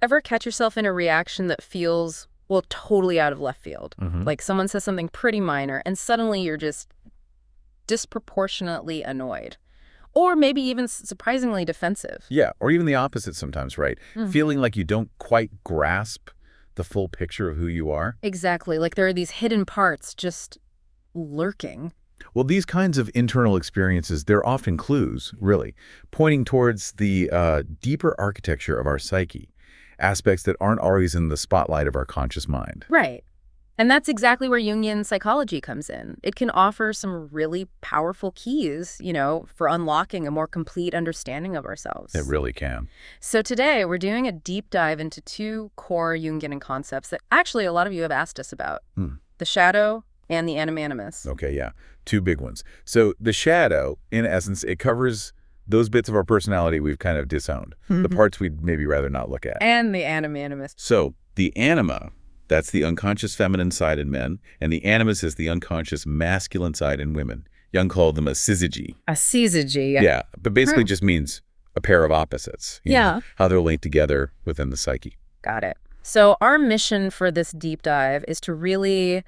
Ever catch yourself in a reaction that feels, well, totally out of left field? Like someone says something pretty minor, and suddenly you're just disproportionately annoyed. Or maybe even surprisingly defensive. Yeah, or even the opposite sometimes, right? Feeling like you don't quite grasp the full picture of who you are. Exactly. Like there are these hidden parts just lurking. Well, these kinds of internal experiences, they're often clues, really, pointing towards the deeper architecture of our psyche, aspects that aren't always in the spotlight of our conscious mind. Right. And that's exactly where Jungian psychology comes in. It can offer some really powerful keys, for unlocking a more complete understanding of ourselves. It really can. So today, we're doing a deep dive into two core Jungian concepts that actually a lot of you have asked us about. The shadow and the animus. Okay, yeah. Two big ones. So the shadow, in essence, it covers those bits of our personality we've kind of disowned, the parts we'd maybe rather not look at. And the animus. So the anima, that's the unconscious feminine side in men, and the animus is the unconscious masculine side in women. Jung called them a syzygy. A syzygy. Yeah, but basically just means a pair of opposites. You know, how they're linked together within the psyche. Got it. So our mission for this deep dive is to really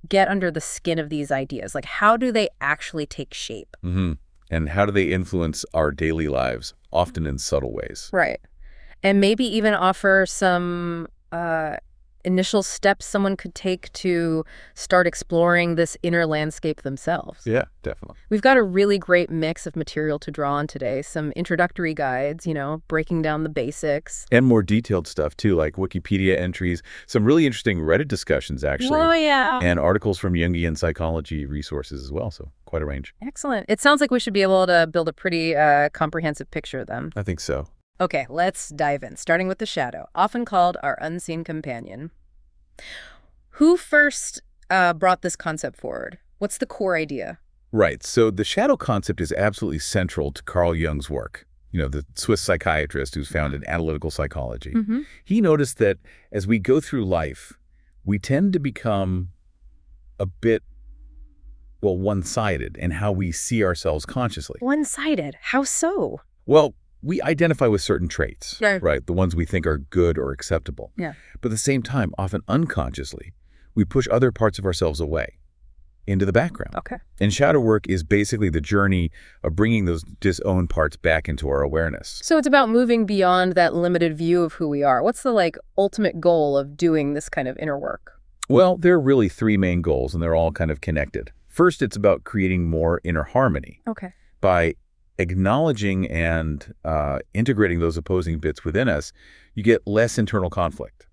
get under the skin of these ideas. Like, how do they actually take shape? And how do they influence our daily lives, often in subtle ways? Right. And maybe even offer some initial steps someone could take to start exploring this inner landscape themselves. Yeah, definitely. We've got a really great mix of material to draw on today. Some introductory guides, breaking down the basics. And more detailed stuff, too, like Wikipedia entries, some really interesting Reddit discussions, actually. Oh, yeah. And articles from Jungian psychology resources as well, so quite a range. Excellent. It sounds like we should be able to build a pretty comprehensive picture of them. I think so. Okay, let's dive in, starting with the shadow, often called our unseen companion. Who first brought this concept forward? What's the core idea? Right. So the shadow concept is absolutely central to Carl Jung's work, the Swiss psychiatrist who's founded analytical psychology. He noticed that as we go through life, we tend to become a bit, one-sided in how we see ourselves consciously. One-sided? How so? Well, we identify with certain traits, Right. right? The ones we think are good or acceptable. Yeah. But at the same time, often unconsciously, we push other parts of ourselves away into the background. Okay. And shadow work is basically the journey of bringing those disowned parts back into our awareness. So it's about moving beyond that limited view of who we are. What's the ultimate goal of doing this kind of inner work? Well, there are really three main goals, and they're all kind of connected. First, it's about creating more inner harmony. Okay. By acknowledging and integrating those opposing bits within us, you get less internal conflict,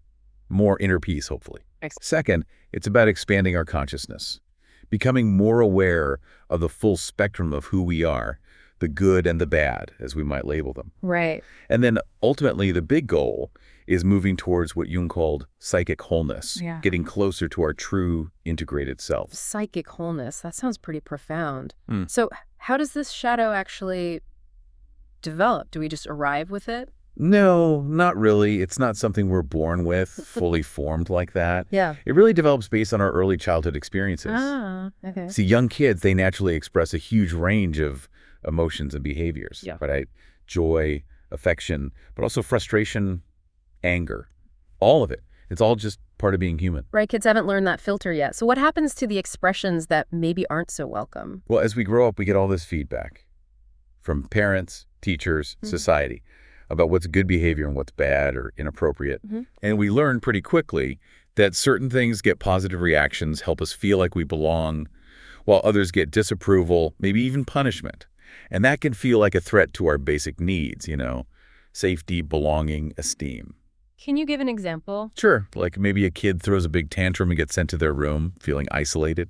more inner peace, hopefully. Excellent. Second, it's about expanding our consciousness, becoming more aware of the full spectrum of who we are, the good and the bad, as we might label them. Right. And then ultimately, the big goal is moving towards what Jung called psychic wholeness, getting closer to our true integrated self. Psychic wholeness. That sounds pretty profound. So how does this shadow actually develop? Do we just arrive with it? No, not really. It's not something we're born with, fully formed like that. Yeah. It really develops based on our early childhood experiences. Ah, okay. See, young kids, they naturally express a huge range of emotions and behaviors, right? Joy, affection, but also frustration, anger, all of it. It's all just part of being human. Right, kids haven't learned that filter yet. So what happens to the expressions that maybe aren't so welcome? Well, as we grow up, we get all this feedback from parents, teachers, society about what's good behavior and what's bad or inappropriate. And we learn pretty quickly that certain things get positive reactions, help us feel like we belong, while others get disapproval, maybe even punishment. And that can feel like a threat to our basic needs, safety, belonging, esteem. Can you give an example? Sure. Like maybe a kid throws a big tantrum and gets sent to their room feeling isolated.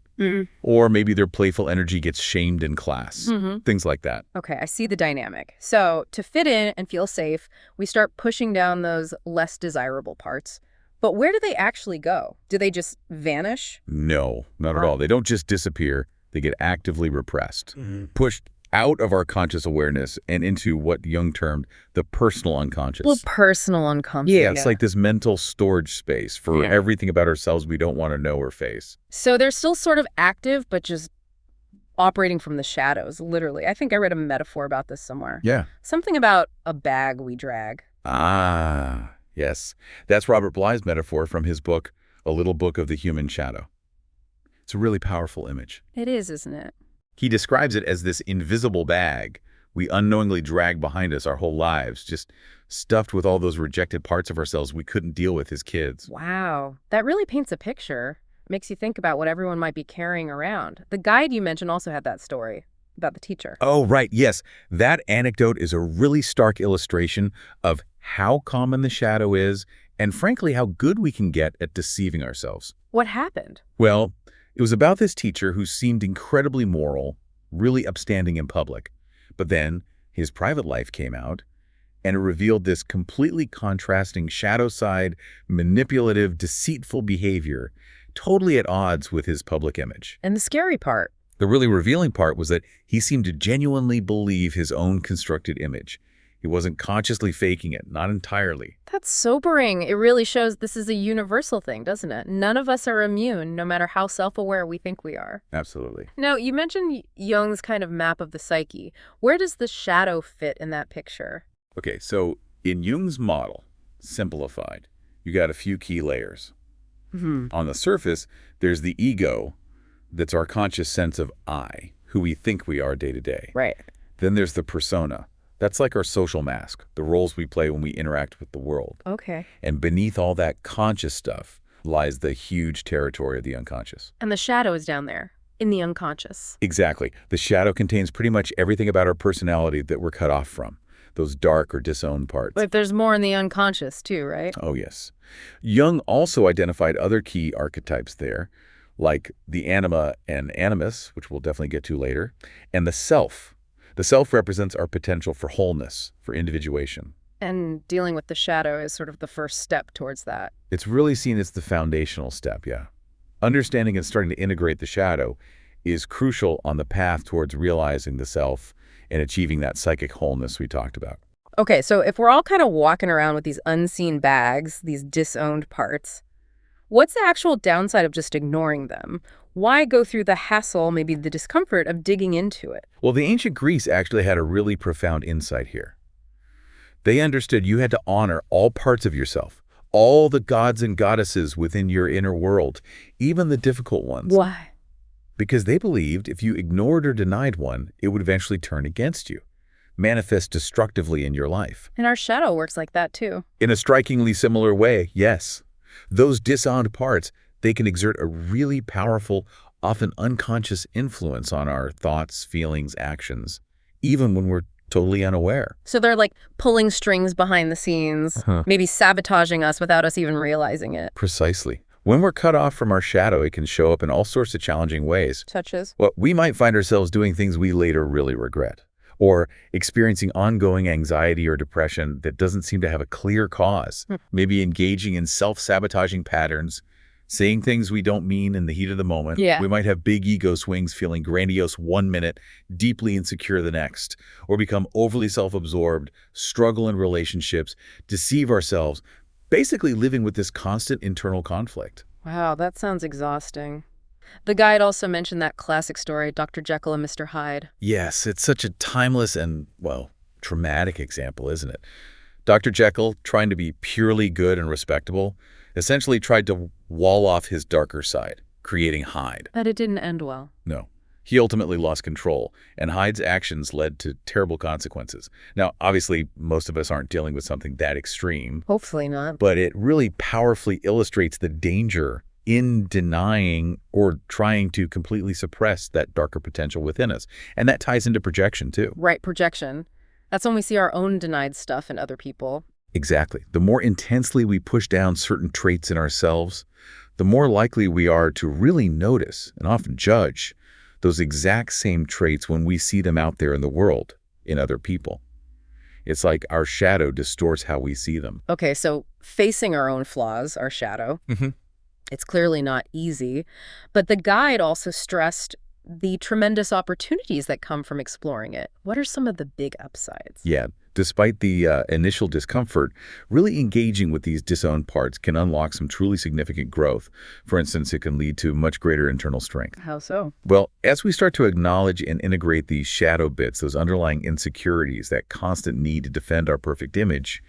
Or maybe their playful energy gets shamed in class. Things like that. Okay, I see the dynamic. So to fit in and feel safe, we start pushing down those less desirable parts. But where do they actually go? Do they just vanish? No, not at all. They don't just disappear. They get actively repressed, pushed out of our conscious awareness and into what Jung termed the personal unconscious. Well, personal unconscious. Yeah, it's like this mental storage space for everything about ourselves we don't want to know or face. So they're still sort of active, but just operating from the shadows, literally. I think I read a metaphor about this somewhere. Yeah. Something about a bag we drag. Ah, Yes, that's Robert Bly's metaphor from his book, A Little Book of the Human Shadow. It's a really powerful image. It is, isn't it? He describes it as this invisible bag we unknowingly drag behind us our whole lives, just stuffed with all those rejected parts of ourselves we couldn't deal with as kids. Wow, that really paints a picture. Makes you think about what everyone might be carrying around. The guide you mentioned also had that story about the teacher. Oh, right, yes. That anecdote is a really stark illustration of how common the shadow is and, frankly, how good we can get at deceiving ourselves. What happened? Well, it was about this teacher who seemed incredibly moral, really upstanding in public. But then his private life came out, and it revealed this completely contrasting shadow side, manipulative, deceitful behavior, totally at odds with his public image. And the scary part. The really revealing part was that he seemed to genuinely believe his own constructed image. He wasn't consciously faking it, not entirely. That's sobering. It really shows this is a universal thing, doesn't it? None of us are immune, no matter how self-aware we think we are. Absolutely. Now, you mentioned Jung's kind of map of the psyche. Where does the shadow fit in that picture? Okay, so in Jung's model, simplified, you got a few key layers. On the surface, there's the ego, that's our conscious sense of I, who we think we are day to day. Right. Then there's the persona. That's like our social mask, the roles we play when we interact with the world. Okay. And beneath all that conscious stuff lies the huge territory of the unconscious. And the shadow is down there, in the unconscious. Exactly. The shadow contains pretty much everything about our personality that we're cut off from, those dark or disowned parts. But there's more in the unconscious too, right? Oh, yes. Jung also identified other key archetypes there, like the anima and animus, which we'll definitely get to later, and the self. The self represents our potential for wholeness, for individuation. And dealing with the shadow is sort of the first step towards that. It's really seen as the foundational step, yeah. Understanding and starting to integrate the shadow is crucial on the path towards realizing the self and achieving that psychic wholeness we talked about. Okay, so if we're all kind of walking around with these unseen bags, these disowned parts, what's the actual downside of just ignoring them? Why go through the hassle, maybe the discomfort of digging into it? Well, the ancient Greece actually had a really profound insight here. They understood you had to honor all parts of yourself, all the gods and goddesses within your inner world, even the difficult ones. Why? Because they believed if you ignored or denied one, it would eventually turn against you, manifest destructively in your life. And our shadow works like that too. In a strikingly similar way, yes. Those disowned parts, they can exert a really powerful, often unconscious influence on our thoughts, feelings, actions, even when we're totally unaware. So they're like pulling strings behind the scenes, maybe sabotaging us without us even realizing it. Precisely. When we're cut off from our shadow, it can show up in all sorts of challenging ways. Such as? Well, we might find ourselves doing things we later really regret, or experiencing ongoing anxiety or depression that doesn't seem to have a clear cause. Maybe engaging in self-sabotaging patterns, saying things we don't mean in the heat of the moment. Yeah. We might have big ego swings, feeling grandiose one minute, deeply insecure the next, or become overly self-absorbed, struggle in relationships, deceive ourselves, basically living with this constant internal conflict. Wow, that sounds exhausting. The guide also mentioned that classic story, Dr. Jekyll and Mr. Hyde. Yes, it's such a timeless and, well, traumatic example, isn't it? Dr. Jekyll, trying to be purely good and respectable, essentially tried to wall off his darker side, creating Hyde. But it didn't end well. No. He ultimately lost control, and Hyde's actions led to terrible consequences. Now, obviously, most of us aren't dealing with something that extreme. Hopefully not. But it really powerfully illustrates the danger in denying or trying to completely suppress that darker potential within us. And that ties into projection, too. Right, projection. That's when we see our own denied stuff in other people. Exactly. The more intensely we push down certain traits in ourselves, the more likely we are to really notice and often judge those exact same traits when we see them out there in the world, in other people. It's like our shadow distorts how we see them. Okay, so facing our own flaws, our shadow, it's clearly not easy, but the guide also stressed the tremendous opportunities that come from exploring it. What are some of the big upsides? Yeah, despite the initial discomfort, really engaging with these disowned parts can unlock some truly significant growth. For instance, it can lead to much greater internal strength. How so? Well, as we start to acknowledge and integrate these shadow bits, those underlying insecurities, that constant need to defend our perfect image,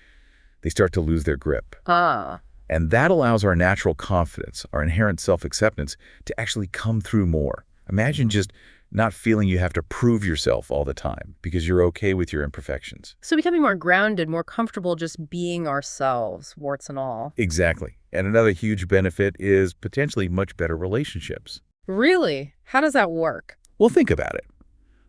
They start to lose their grip. Ah. And that allows our natural confidence, our inherent self-acceptance, to actually come through more. Imagine just not feeling you have to prove yourself all the time because you're okay with your imperfections. So becoming more grounded, more comfortable just being ourselves, warts and all. Exactly. And another huge benefit is potentially much better relationships. Really? How does that work? Well, think about it.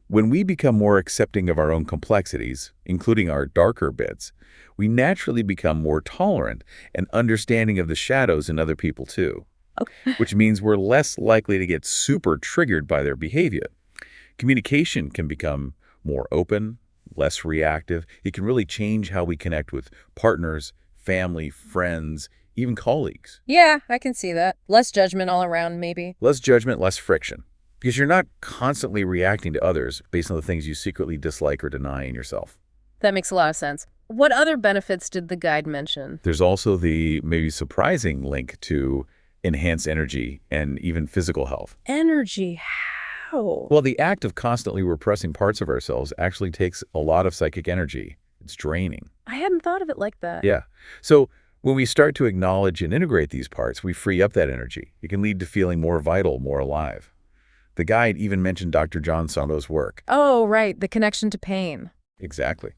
When we become more accepting of our own complexities, including our darker bits, we naturally become more tolerant and understanding of the shadows in other people too. Okay. Which means we're less likely to get super triggered by their behavior. Communication can become more open, less reactive. It can really change how we connect with partners, family, friends, even colleagues. Yeah, I can see that. Less judgment all around, maybe. Less judgment, less friction. Because you're not constantly reacting to others based on the things you secretly dislike or deny in yourself. That makes a lot of sense. What other benefits did the guide mention? There's also the maybe surprising link to enhanced energy and even physical health. Energy, how? Well, the act of constantly repressing parts of ourselves actually takes a lot of psychic energy. It's draining. I hadn't thought of it like that. Yeah. So when we start to acknowledge and integrate these parts, we free up that energy. It can lead to feeling more vital, more alive. The guide even mentioned Dr. John Sando's work. Oh, right, the connection to pain. Exactly.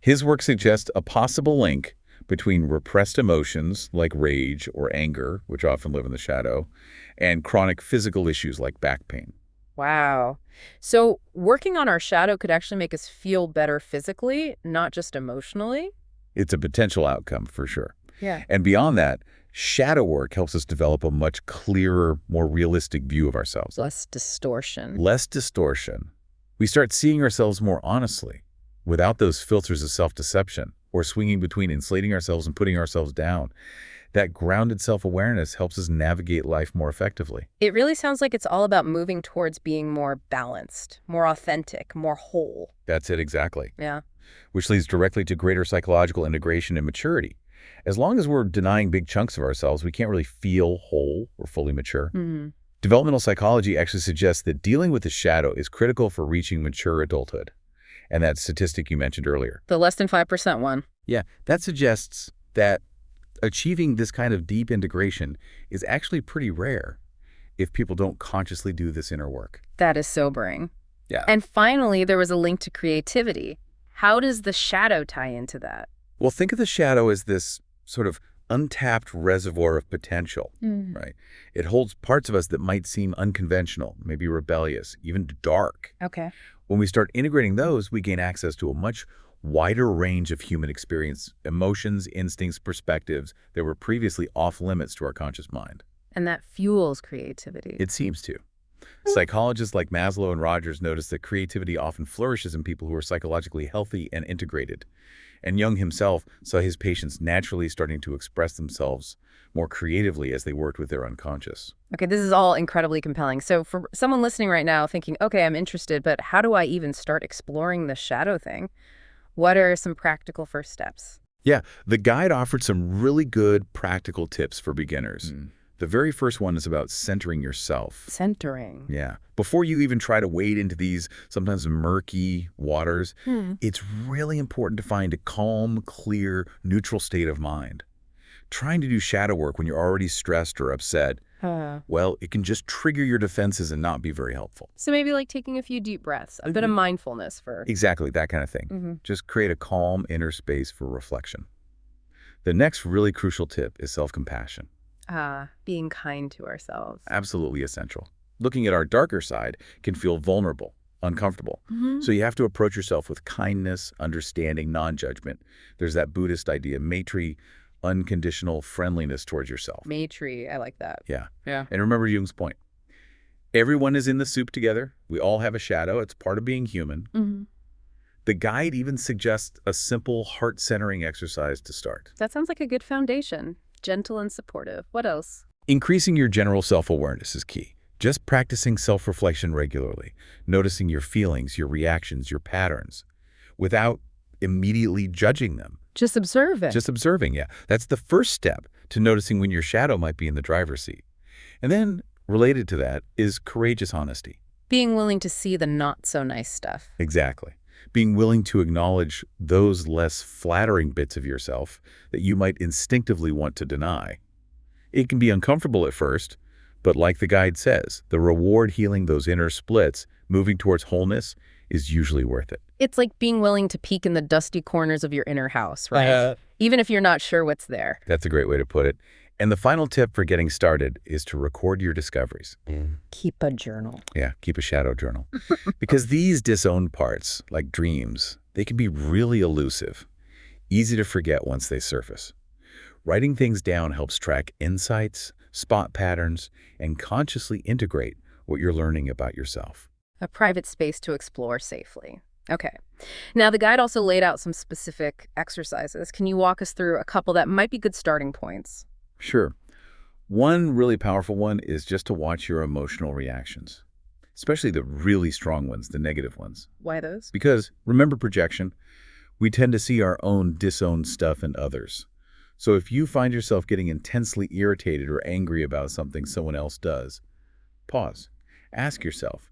His work suggests a possible link between repressed emotions like rage or anger, which often live in the shadow, and chronic physical issues like back pain. Wow. So working on our shadow could actually make us feel better physically, not just emotionally? It's a potential outcome for sure. Yeah. And beyond that, shadow work helps us develop a much clearer, more realistic view of ourselves. Less distortion. Less distortion. We start seeing ourselves more honestly, without those filters of self-deception or swinging between inflating ourselves and putting ourselves down. That grounded self-awareness helps us navigate life more effectively. It really sounds like it's all about moving towards being more balanced, more authentic, more whole. That's it exactly. Yeah. Which leads directly to greater psychological integration and maturity. As long as we're denying big chunks of ourselves, we can't really feel whole or fully mature. Mm-hmm. Developmental psychology actually suggests that dealing with the shadow is critical for reaching mature adulthood. And that statistic you mentioned earlier. The less than 5% one. Yeah, that suggests that achieving this kind of deep integration is actually pretty rare if people don't consciously do this inner work. That is sobering. Yeah. And finally, there was a link to creativity. How does the shadow tie into that? Well, think of the shadow as this sort of untapped reservoir of potential, right? It holds parts of us that might seem unconventional, maybe rebellious, even dark. Okay. When we start integrating those, we gain access to a much wider range of human experience, emotions, instincts, perspectives that were previously off limits to our conscious mind. And that fuels creativity. It seems to. Psychologists like Maslow and Rogers noticed that creativity often flourishes in people who are psychologically healthy and integrated. And Jung himself saw his patients naturally starting to express themselves more creatively as they worked with their unconscious. Okay, this is all incredibly compelling. So for someone listening right now thinking, okay, I'm interested, but how do I even start exploring the shadow thing? What are some practical first steps? Yeah, the guide offered some really good practical tips for beginners. The very first one is about centering yourself. Centering. Yeah. Before you even try to wade into these sometimes murky waters, it's really important to find a calm, clear, neutral state of mind. Trying to do shadow work when you're already stressed or upset, well, it can just trigger your defenses and not be very helpful. So maybe like taking a few deep breaths, a bit of mindfulness for... Exactly, that kind of thing. Just create a calm inner space for reflection. The next really crucial tip is self-compassion. Being kind to ourselves. Absolutely essential. Looking at our darker side can feel vulnerable, uncomfortable. So you have to approach yourself with kindness, understanding, non-judgment. There's that Buddhist idea, Maitri, unconditional friendliness towards yourself. Maitri, I like that. Yeah. Yeah. And remember Jung's point. Everyone is in the soup together. We all have a shadow. It's part of being human. The guide even suggests a simple heart-centering exercise to start. That sounds like a good foundation. Gentle and supportive. What else? Increasing your general self-awareness is key. Just practicing self-reflection regularly, noticing your feelings, your reactions, your patterns, without immediately judging them. Just observe it. Just observing, yeah. That's the first step to noticing when your shadow might be in the driver's seat. And then, related to that, is courageous honesty. Being willing to see the not-so-nice stuff. Exactly. being willing to acknowledge those less flattering bits of yourself that you might instinctively want to deny. It can be uncomfortable at first, but like the guide says, the reward healing those inner splits, moving towards wholeness, is usually worth it. It's like being willing to peek in the dusty corners of your inner house, right? Even if you're not sure what's there. That's a great way to put it. And the final tip for getting started is to record your discoveries. Keep a journal. Yeah, keep a shadow journal. Because these disowned parts, like dreams, they can be really elusive, easy to forget once they surface. Writing things down helps track insights, spot patterns, and consciously integrate what you're learning about yourself. A private space to explore safely. Okay. Now, the guide also laid out some specific exercises. Can you walk us through a couple that might be good starting points? Sure. One really powerful one is just to watch your emotional reactions, especially the really strong ones, the negative ones. Why those? Because, remember projection, we tend to see our own disowned stuff in others. So if you find yourself getting intensely irritated or angry about something someone else does, pause. Ask yourself,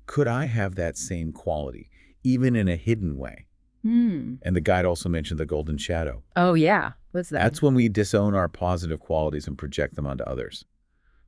could I have that same quality, even in a hidden way? And the guide also mentioned the golden shadow. Oh, yeah. What's that? That's when we disown our positive qualities and project them onto others.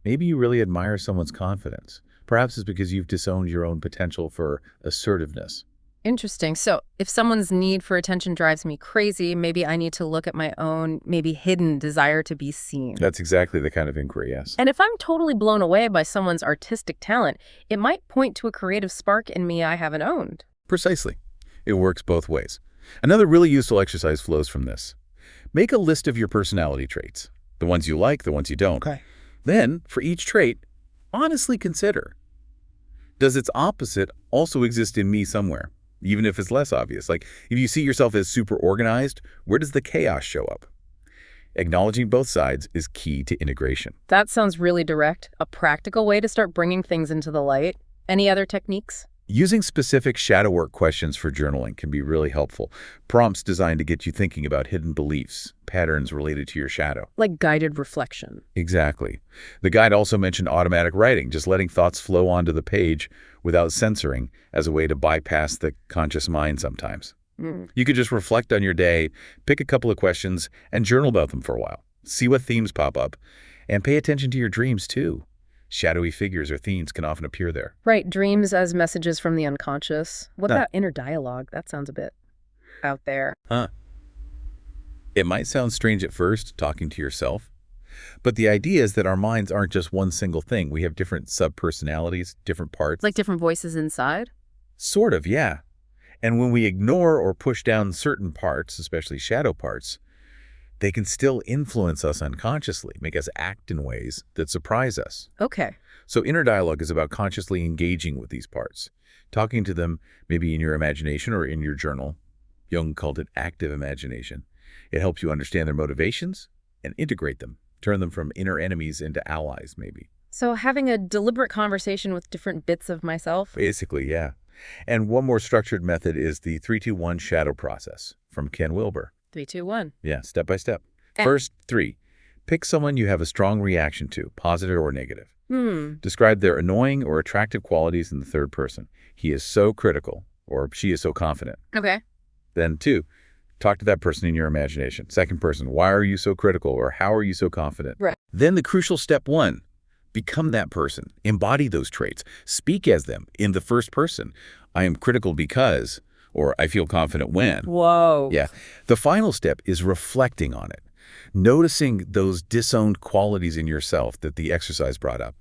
Maybe you really admire someone's confidence. Perhaps it's because you've disowned your own potential for assertiveness. Interesting. So if someone's need for attention drives me crazy, maybe I need to look at my own, maybe hidden desire to be seen. That's exactly the kind of inquiry, yes. And if I'm totally blown away by someone's artistic talent, it might point to a creative spark in me I haven't owned. Precisely. It works both ways. Another really useful exercise flows from this. Make a list of your personality traits, the ones you like, the ones you don't. Okay. Then, for each trait, honestly consider, does its opposite also exist in me somewhere, even if it's less obvious? Like, if you see yourself as super organized, where does the chaos show up? Acknowledging both sides is key to integration. That sounds really direct, a practical way to start bringing things into the light. Any other techniques? Using specific shadow work questions for journaling can be really helpful. Prompts designed to get you thinking about hidden beliefs, patterns related to your shadow. Like guided reflection. Exactly. The guide also mentioned automatic writing, just letting thoughts flow onto the page without censoring as a way to bypass the conscious mind sometimes. You could just reflect on your day, pick a couple of questions, and journal about them for a while. See what themes pop up, and pay attention to your dreams too. Shadowy figures or themes can often appear there. Right, dreams as messages from the unconscious. What about inner dialogue? That sounds a bit out there. It might sound strange at first, talking to yourself, but the idea is that our minds aren't just one single thing. We have different sub-personalities, different parts. Like different voices inside? Sort of, yeah. And when we ignore or push down certain parts, especially shadow parts, they can still influence us unconsciously, make us act in ways that surprise us. Okay. So inner dialogue is about consciously engaging with these parts, talking to them maybe in your imagination or in your journal. Jung called it active imagination. It helps you understand their motivations and integrate them, turn them from inner enemies into allies, maybe. So having a deliberate conversation with different bits of myself? Basically, yeah. And one more structured method is the 3-2-1 shadow process from Ken Wilber. 3, 2, 1. Yeah, step by step. First, 3. Pick someone you have a strong reaction to, positive or negative. Describe their annoying or attractive qualities in the third person. He is so critical, or she is so confident. Okay. Then 2, talk to that person in your imagination. Second person, why are you so critical, or how are you so confident? Right. Then the crucial step 1, become that person. Embody those traits. Speak as them in the first person. I am critical because, or I feel confident when. Whoa. Yeah. The final step is reflecting on it. Noticing those disowned qualities in yourself that the exercise brought up,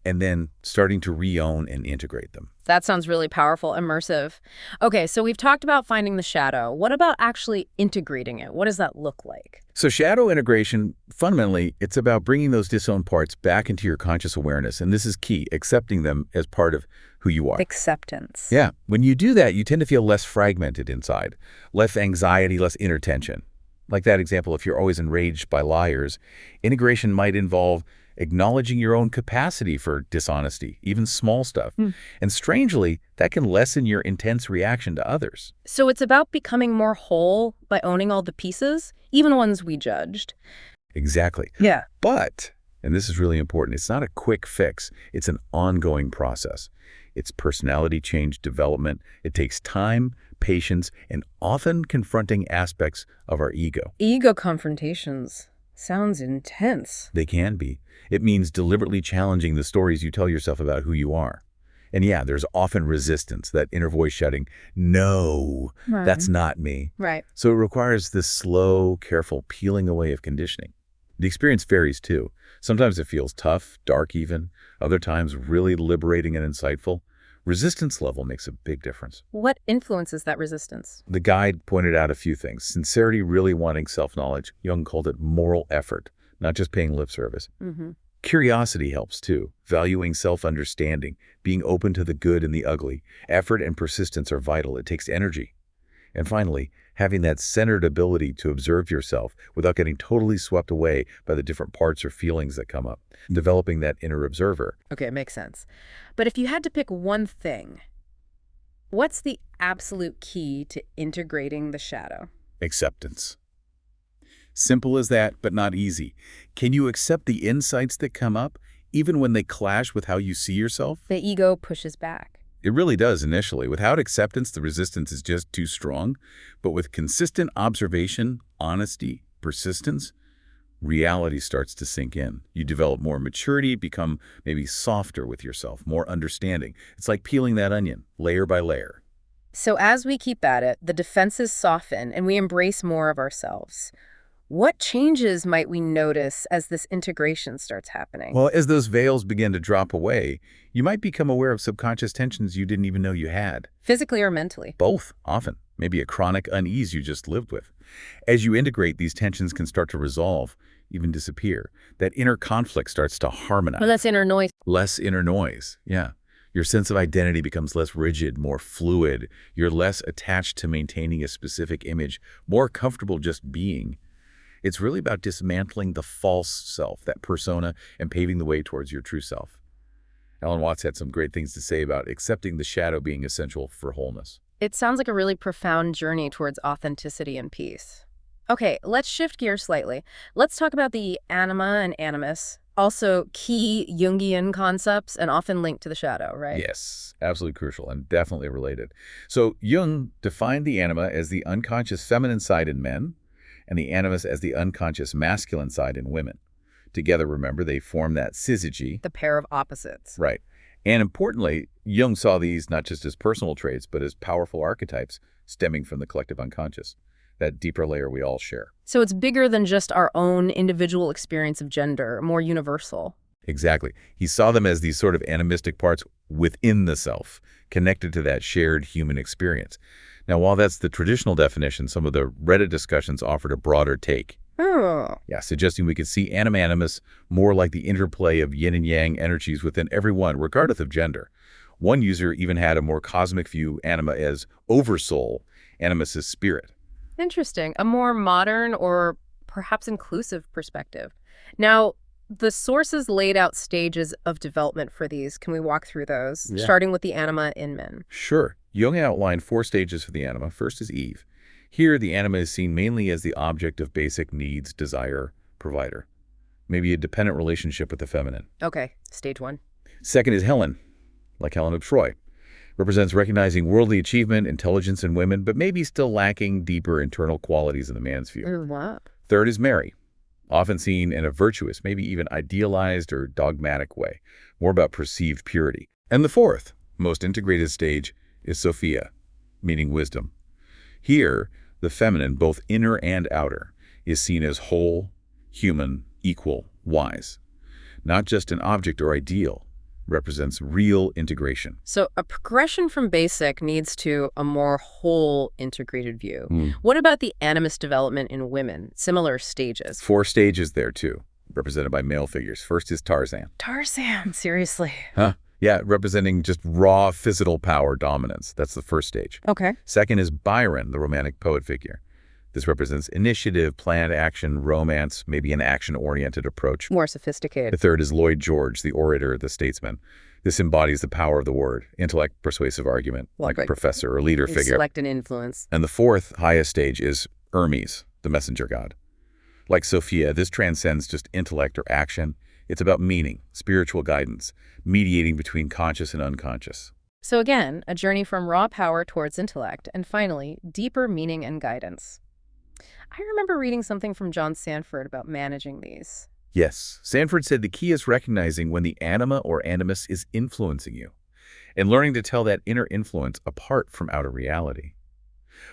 and then starting to re-own and integrate them. That sounds really powerful, immersive. Okay, so we've talked about finding the shadow. What about actually integrating it? What does that look like? So shadow integration, fundamentally, it's about bringing those disowned parts back into your conscious awareness. And this is key, accepting them as part of who you are. Acceptance. Yeah. When you do that, you tend to feel less fragmented inside, less anxiety, less inner tension. Like that example, if you're always enraged by liars, integration might involve acknowledging your own capacity for dishonesty, even small stuff. And strangely, that can lessen your intense reaction to others. So it's about becoming more whole by owning all the pieces, even ones we judged. Exactly. Yeah. But, and this is really important, it's not a quick fix. It's an ongoing process. It's personality change development. It takes time, patience, and often confronting aspects of our ego. Ego confrontations. Sounds intense. They can be. It means deliberately challenging the stories you tell yourself about who you are. And yeah, there's often resistance, that inner voice shouting, no, that's not me. Right. So it requires this slow, careful peeling away of conditioning. The experience varies too. Sometimes it feels tough, dark even. Other times really liberating and insightful. Resistance level makes a big difference. What influences that resistance? The guide pointed out a few things. Sincerity, really wanting self-knowledge. Jung called it moral effort, not just paying lip service. Curiosity helps too, valuing self-understanding, being open to the good and the ugly. Effort and persistence are vital. It takes energy. And finally, having that centered ability to observe yourself without getting totally swept away by the different parts or feelings that come up. Developing that inner observer. Okay, it makes sense. But if you had to pick one thing, what's the absolute key to integrating the shadow? Acceptance. Simple as that, but not easy. Can you accept the insights that come up, even when they clash with how you see yourself? The ego pushes back. It really does initially. Without acceptance, the resistance is just too strong. But with consistent observation, honesty, persistence, reality starts to sink in. You develop more maturity, become maybe softer with yourself, more understanding. It's like peeling that onion, layer by layer. So as we keep at it, the defenses soften and we embrace more of ourselves. What changes might we notice as this integration starts happening? Well, as those veils begin to drop away, you might become aware of subconscious tensions you didn't even know you had. Physically or mentally? Both, often. Maybe a chronic unease you just lived with. As you integrate, these tensions can start to resolve, even disappear. That inner conflict starts to harmonize. Well, that's inner noise. Less inner noise, yeah. Your sense of identity becomes less rigid, more fluid. You're less attached to maintaining a specific image, more comfortable just being. It's really about dismantling the false self, that persona, and paving the way towards your true self. Alan Watts had some great things to say about accepting the shadow being essential for wholeness. It sounds like a really profound journey towards authenticity and peace. Okay, let's shift gears slightly. Let's talk about the anima and animus, also key Jungian concepts and often linked to the shadow, right? Yes, absolutely crucial and definitely related. So Jung defined the anima as the unconscious feminine side in men, and the animus as the unconscious masculine side in women. Together, remember, they form that syzygy. The pair of opposites. Right. And importantly, Jung saw these not just as personal traits, but as powerful archetypes stemming from the collective unconscious, that deeper layer we all share. So it's bigger than just our own individual experience of gender, more universal. Exactly. He saw them as these sort of animistic parts within the self, connected to that shared human experience. Now, while that's the traditional definition, some of the Reddit discussions offered a broader take. Oh. Yeah, suggesting we could see anima animus more like the interplay of yin and yang energies within everyone, regardless of gender. One user even had a more cosmic view, anima as oversoul, animus as spirit. Interesting. A more modern or perhaps inclusive perspective. Now, the sources laid out stages of development for these. Can we walk through those, starting with the anima in men? Sure. Jung outlined 4 stages for the anima. First is Eve. Here, the anima is seen mainly as the object of basic needs, desire, provider. Maybe a dependent relationship with the feminine. Okay, stage 1. Second is Helen, like Helen of Troy. Represents recognizing worldly achievement, intelligence in women, but maybe still lacking deeper internal qualities in the man's view. Wow. Third is Mary, often seen in a virtuous, maybe even idealized or dogmatic way, more about perceived purity. And the fourth, most integrated stage, is Sophia, meaning wisdom. Here, the feminine, both inner and outer, is seen as whole, human, equal, wise. Not just an object or ideal, represents real integration. So a progression from basic needs to a more whole integrated view. What about the animus development in women? Similar stages. 4 stages there too, represented by male figures. First is Tarzan. Tarzan, seriously. Huh? Yeah, representing just raw physical power dominance. That's the first stage. Okay. Second is Byron, the romantic poet figure. This represents initiative, planned action, romance, maybe an action-oriented approach. More sophisticated. The third is Lloyd George, the orator, the statesman. This embodies the power of the word, intellect, persuasive argument, like a professor or leader figure. Select an influence. And the fourth, highest stage is Hermes, the messenger god. Like Sophia, this transcends just intellect or action. It's about meaning, spiritual guidance, mediating between conscious and unconscious. So again, a journey from raw power towards intellect, and finally, deeper meaning and guidance. I remember reading something from John Sanford about managing these. Yes, Sanford said the key is recognizing when the anima or animus is influencing you, and learning to tell that inner influence apart from outer reality.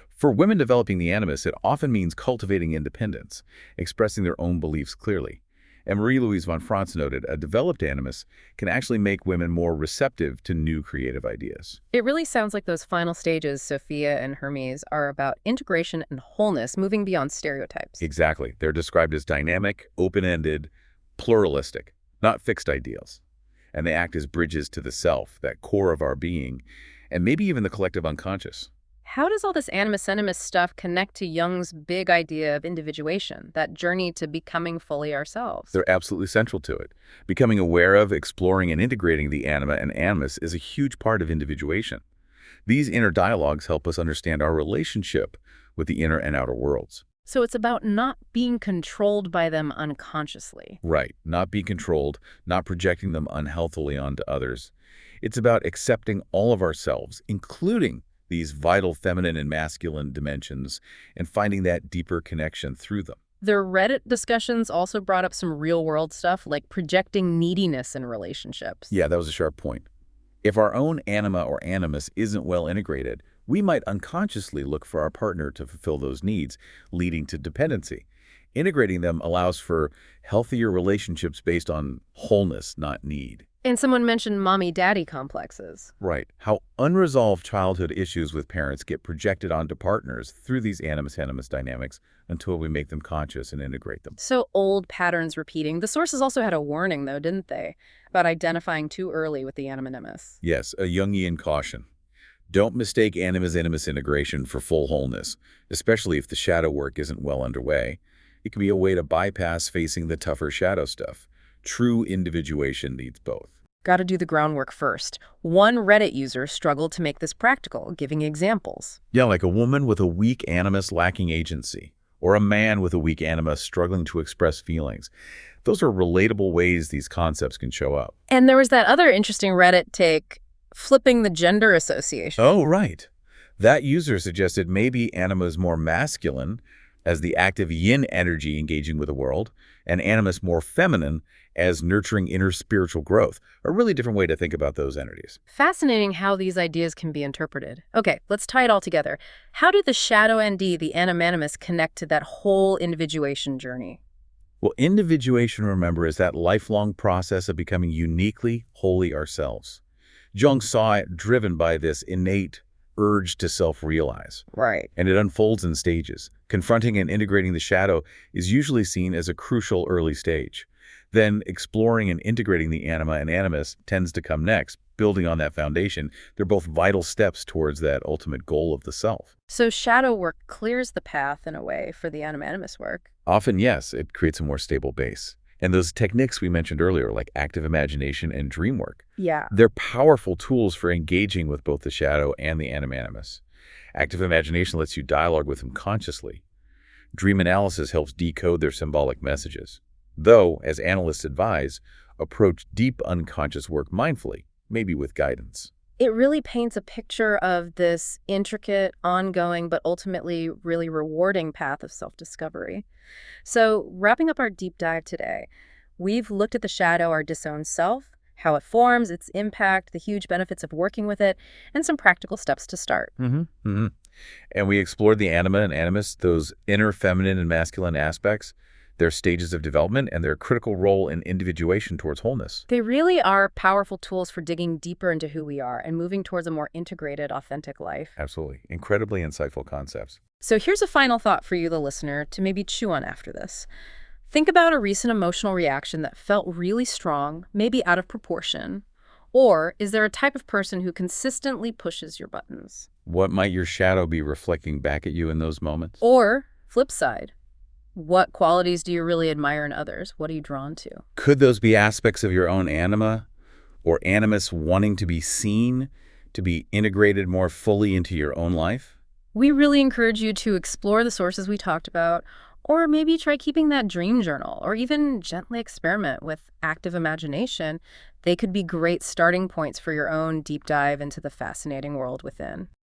For women developing the animus, it often means cultivating independence, expressing their own beliefs clearly. And Marie-Louise von Franz noted a developed animus can actually make women more receptive to new creative ideas. It really sounds like those final stages, Sophia and Hermes, are about integration and wholeness, moving beyond stereotypes. Exactly. They're described as dynamic, open-ended, pluralistic, not fixed ideals. And they act as bridges to the self, that core of our being, and maybe even the collective unconscious. How does all this animus-animus stuff connect to Jung's big idea of individuation, that journey to becoming fully ourselves? They're absolutely central to it. Becoming aware of, exploring, and integrating the anima and animus is a huge part of individuation. These inner dialogues help us understand our relationship with the inner and outer worlds. So it's about not being controlled by them unconsciously. Right. Not being controlled, not projecting them unhealthily onto others. It's about accepting all of ourselves, including these vital feminine and masculine dimensions, and finding that deeper connection through them. The Reddit discussions also brought up some real-world stuff, like projecting neediness in relationships. Yeah, that was a sharp point. If our own anima or animus isn't well integrated, we might unconsciously look for our partner to fulfill those needs, leading to dependency. Integrating them allows for healthier relationships based on wholeness, not need. And someone mentioned mommy-daddy complexes. Right. How unresolved childhood issues with parents get projected onto partners through these animus-animus dynamics until we make them conscious and integrate them. So old patterns repeating. The sources also had a warning, though, didn't they? About identifying too early with the animus. Yes, a Jungian caution. Don't mistake animus-animus integration for full wholeness, especially if the shadow work isn't well underway. It can be a way to bypass facing the tougher shadow stuff. True individuation needs both. Got to do the groundwork first. One Reddit user struggled to make this practical, giving examples. Yeah, like a woman with a weak animus lacking agency, or a man with a weak animus struggling to express feelings. Those are relatable ways these concepts can show up. And there was that other interesting Reddit take, flipping the gender association. Oh, right. That user suggested maybe anima is more masculine, as the active yin energy engaging with the world, and animus more feminine as nurturing inner spiritual growth. A really different way to think about those entities. Fascinating how these ideas can be interpreted. Okay, let's tie it all together. How do the shadow and the animus, connect to that whole individuation journey? Well, individuation, remember, is that lifelong process of becoming uniquely wholly ourselves. Jung saw it driven by this innate urge to self-realize. Right. And it unfolds in stages. Confronting and integrating the shadow is usually seen as a crucial early stage. Then exploring and integrating the anima and animus tends to come next. Building on that foundation, they're both vital steps towards that ultimate goal of the self. So shadow work clears the path, in a way, for the animus work. Often, yes, it creates a more stable base. And those techniques we mentioned earlier, like active imagination and dream work, Yeah. they're powerful tools for engaging with both the shadow and the animus. Active imagination lets you dialogue with them consciously. Dream analysis helps decode their symbolic messages. Though, as analysts advise, approach deep unconscious work mindfully, maybe with guidance. It really paints a picture of this intricate, ongoing, but ultimately really rewarding path of self-discovery. So, wrapping up our deep dive today, we've looked at the shadow, our disowned self, how it forms, its impact, the huge benefits of working with it, and some practical steps to start. And we explored the anima and animus, those inner feminine and masculine aspects, their stages of development, and their critical role in individuation towards wholeness. They really are powerful tools for digging deeper into who we are and moving towards a more integrated, authentic life. Absolutely. Incredibly insightful concepts. So here's a final thought for you, the listener, to maybe chew on after this. Think about a recent emotional reaction that felt really strong, maybe out of proportion. Or is there a type of person who consistently pushes your buttons? What might your shadow be reflecting back at you in those moments? Or, flip side, what qualities do you really admire in others? What are you drawn to? Could those be aspects of your own anima or animus wanting to be seen, to be integrated more fully into your own life? We really encourage you to explore the sources we talked about, Or maybe try keeping that dream journal, or even gently experiment with active imagination. They could be great starting points for your own deep dive into the fascinating world within.